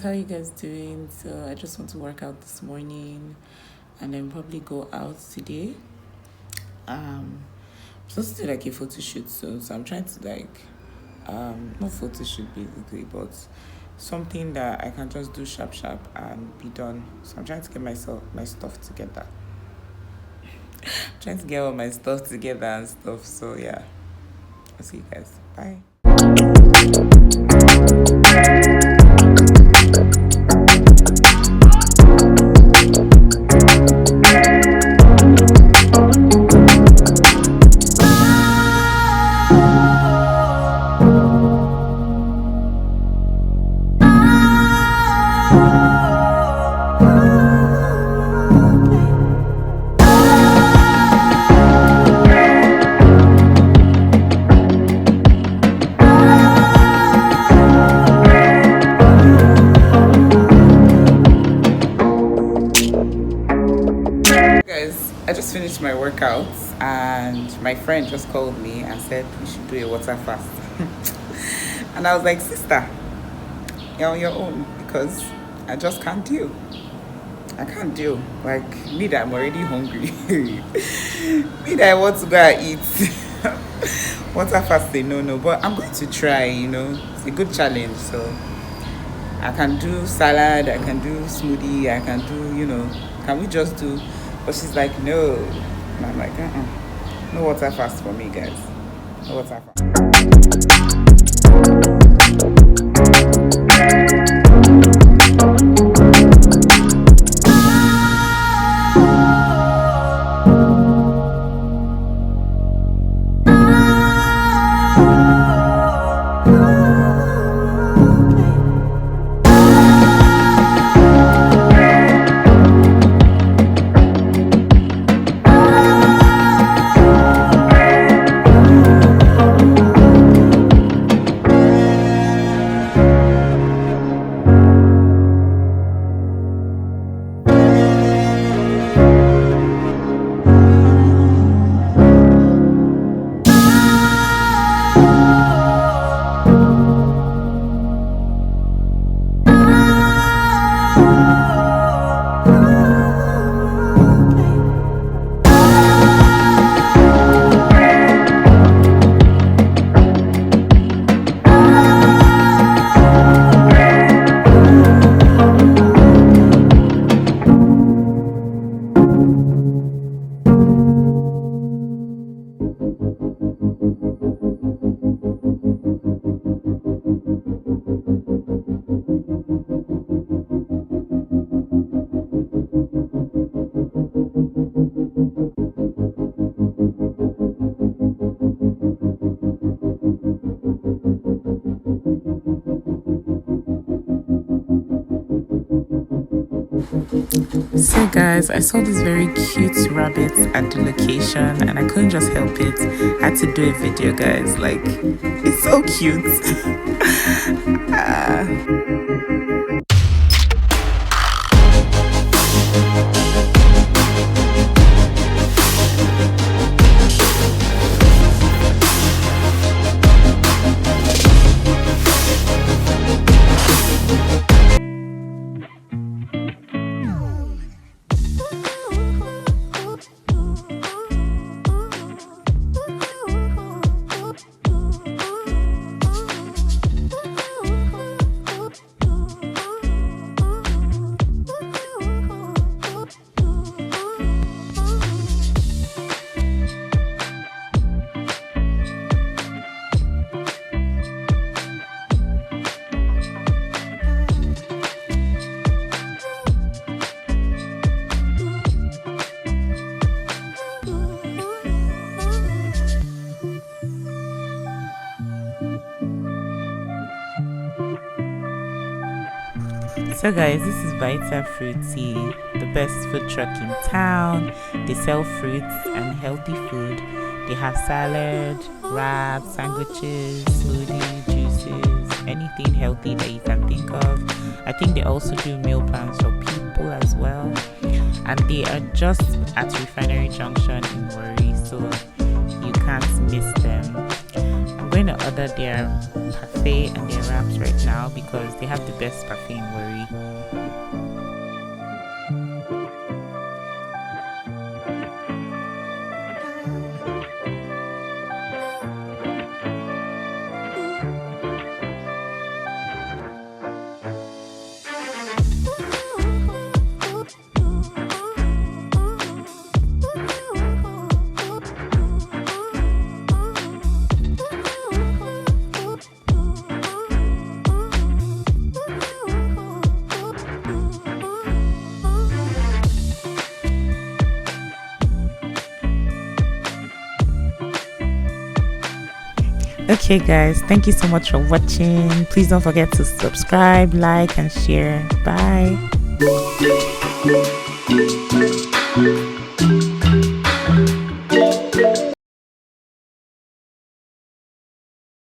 how you guys doing? So I just want to work out this morning and then probably go out today. I'm supposed to do like a photo shoot soon, so I'm trying to not photo shoot basically, but something that I can just do sharp and be done. So I'm trying to get my stuff together. Trying to get all my stuff together and stuff. So yeah, I'll see you guys. Bye. I just finished my workout and my friend just called me and said we should do a water fast. And I was like, sister, you're on your own because I just can't deal. I can't deal. Like me that I'm already hungry. Me that I want to go and eat. Water fasting, no. But I'm going to try, It's a good challenge. So I can do salad, I can do smoothie, I can do, can we just do. But she's like, no. And I'm like, no water fast for me, guys. No water fast. So guys, I saw these very cute rabbits at the location and I couldn't just help it. I had to do a video, guys. Like, it's so cute. So guys, this is Vita Fruity, the best food truck in town. They sell fruits and healthy food. They have salad, wraps, sandwiches, smoothies, juices, anything healthy that you can think of. I think they also do meal plans for people as well. And they are just at Refinery Junction in Warri, so you can't miss them. I'm going to order their parfait and their wraps right now because they have the best parfait in Warri. Okay guys, thank you so much for watching. Please don't forget to subscribe, like and share. Bye.